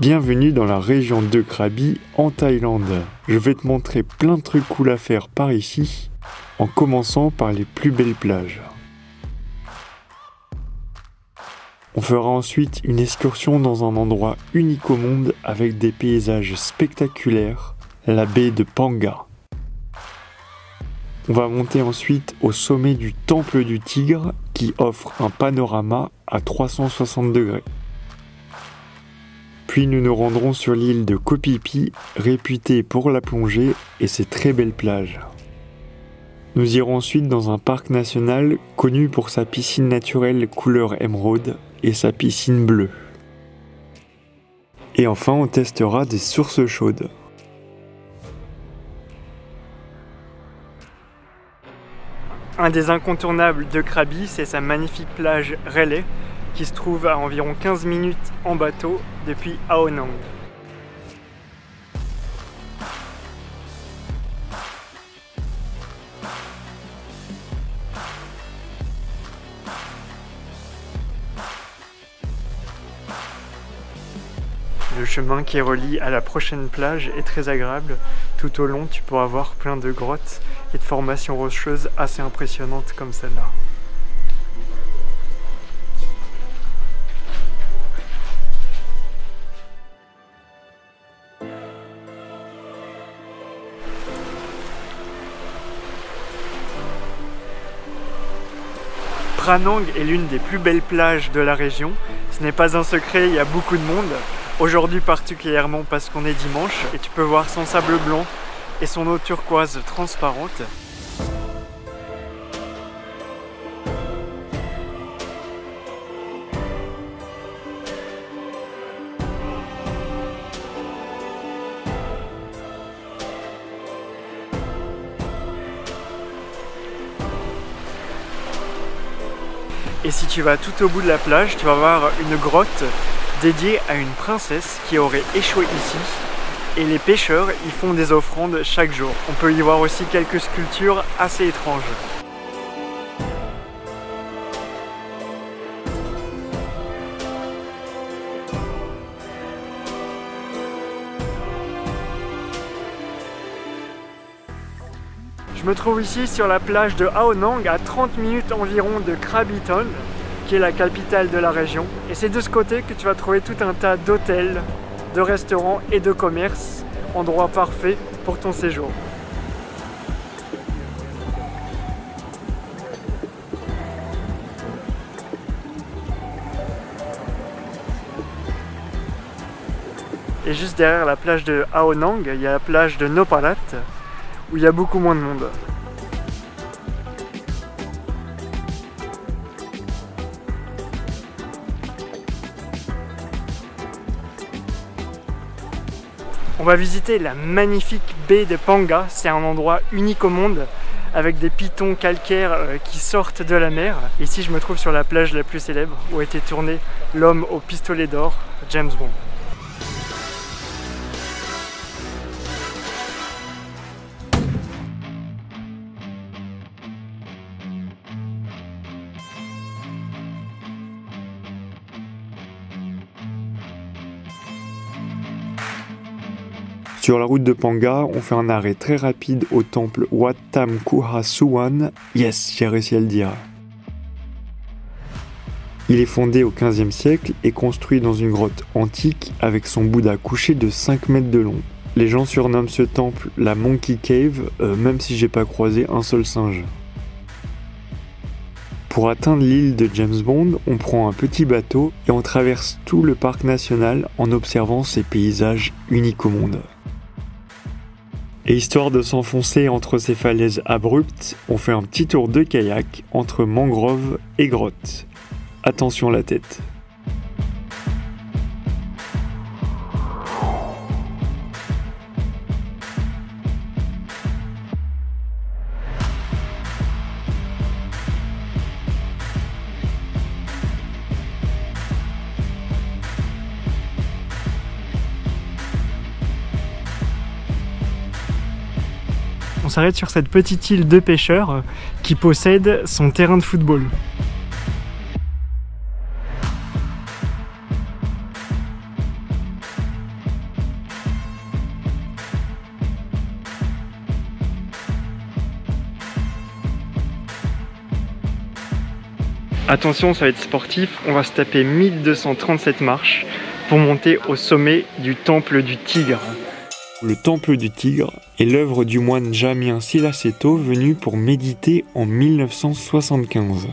Bienvenue dans la région de Krabi en Thaïlande. Je vais te montrer plein de trucs cool à faire par ici, en commençant par les plus belles plages. On fera ensuite une excursion dans un endroit unique au monde avec des paysages spectaculaires, la baie de Panga. On va monter ensuite au sommet du Temple du Tigre qui offre un panorama à 360 degrés. Puis nous nous rendrons sur l'île de Koh Phi Phi, réputée pour la plongée et ses très belles plages. Nous irons ensuite dans un parc national connu pour sa piscine naturelle couleur émeraude et sa piscine bleue. Et enfin, on testera des sources chaudes. Un des incontournables de Krabi, c'est sa magnifique plage Railay, qui se trouve à environ 15 minutes en bateau depuis Ao Nang. Le chemin qui relie à la prochaine plage est très agréable. Tout au long, tu pourras voir plein de grottes et de formations rocheuses assez impressionnantes comme celle-là. Pranang est l'une des plus belles plages de la région. Ce n'est pas un secret, il y a beaucoup de monde. Aujourd'hui particulièrement parce qu'on est dimanche et tu peux voir son sable blanc et son eau turquoise transparente. Et si tu vas tout au bout de la plage, tu vas voir une grotte dédiée à une princesse qui aurait échoué ici. Et les pêcheurs y font des offrandes chaque jour. On peut y voir aussi quelques sculptures assez étranges. Je me trouve ici sur la plage de Ao Nang, à 30 minutes environ de Krabi-Thon, qui est la capitale de la région. Et c'est de ce côté que tu vas trouver tout un tas d'hôtels, de restaurants et de commerces, endroit parfait pour ton séjour. Et juste derrière la plage de Ao Nang, il y a la plage de Nopalat, où il y a beaucoup moins de monde. On va visiter la magnifique baie de Panga, c'est un endroit unique au monde avec des pitons calcaires qui sortent de la mer. Ici je me trouve sur la plage la plus célèbre où a été tourné L'homme au pistolet d'or, James Bond. Sur la route de Panga, on fait un arrêt très rapide au temple Wat Tham Kuha Suwan. Yes, j'ai réussi à le dire. Il est fondé au XVe siècle et construit dans une grotte antique avec son Bouddha couché de 5 mètres de long. Les gens surnomment ce temple la Monkey Cave, même si j'ai pas croisé un seul singe. Pour atteindre l'île de James Bond, on prend un petit bateau et on traverse tout le parc national en observant ces paysages uniques au monde. Et histoire de s'enfoncer entre ces falaises abruptes, on fait un petit tour de kayak entre mangroves et grottes. Attention la tête. On s'arrête sur cette petite île de pêcheurs qui possède son terrain de football. Attention, ça va être sportif, on va se taper 1237 marches pour monter au sommet du Temple du Tigre. Le Temple du Tigre est l'œuvre du moine Jamien Silaceto venu pour méditer en 1975.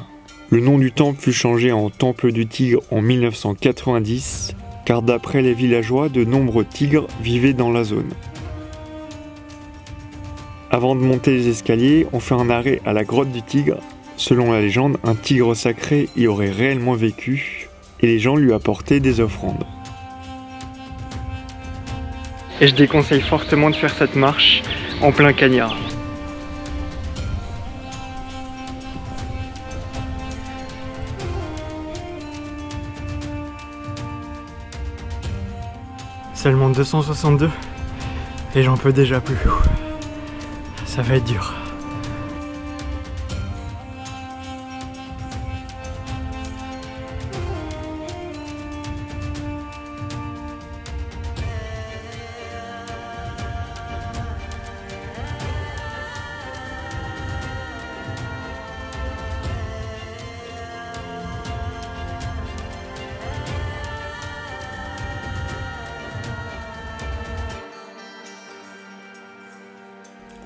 Le nom du temple fut changé en Temple du Tigre en 1990, car d'après les villageois, de nombreux tigres vivaient dans la zone. Avant de monter les escaliers, on fait un arrêt à la grotte du Tigre. Selon la légende, un tigre sacré y aurait réellement vécu, et les gens lui apportaient des offrandes. Et je déconseille fortement de faire cette marche en plein cagnard. Seulement 262 et j'en peux déjà plus. Ça va être dur.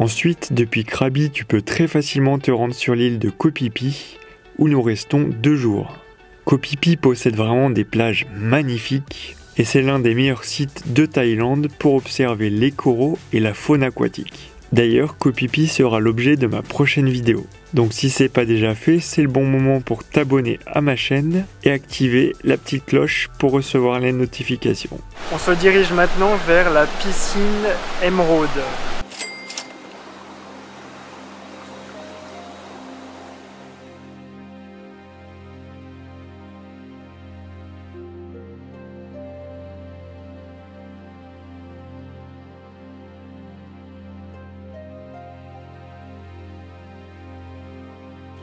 Ensuite, depuis Krabi, tu peux très facilement te rendre sur l'île de Koh Phi Phi, où nous restons 2 jours. Koh Phi Phi possède vraiment des plages magnifiques, et c'est l'un des meilleurs sites de Thaïlande pour observer les coraux et la faune aquatique. D'ailleurs, Koh Phi Phi sera l'objet de ma prochaine vidéo. Donc si c'est pas déjà fait, c'est le bon moment pour t'abonner à ma chaîne et activer la petite cloche pour recevoir les notifications. On se dirige maintenant vers la piscine Émeraude.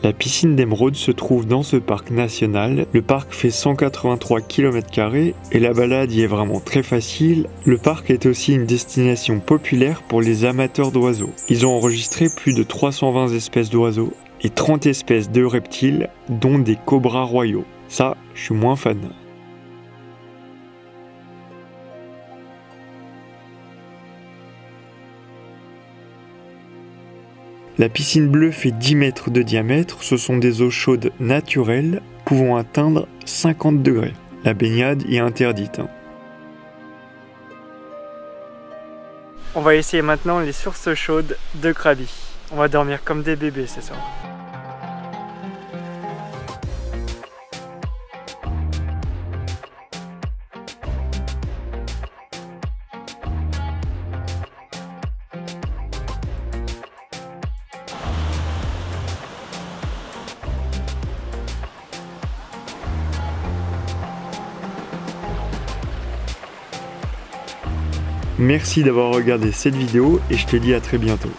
La piscine d'Émeraude se trouve dans ce parc national. Le parc fait 183 km² et la balade y est vraiment très facile. Le parc est aussi une destination populaire pour les amateurs d'oiseaux. Ils ont enregistré plus de 320 espèces d'oiseaux et 30 espèces de reptiles, dont des cobras royaux. Ça, je suis moins fan. La piscine bleue fait 10 mètres de diamètre, ce sont des eaux chaudes naturelles pouvant atteindre 50 degrés. La baignade y est interdite. On va essayer maintenant les sources chaudes de Krabi. On va dormir comme des bébés ce soir. Merci d'avoir regardé cette vidéo et je te dis à très bientôt.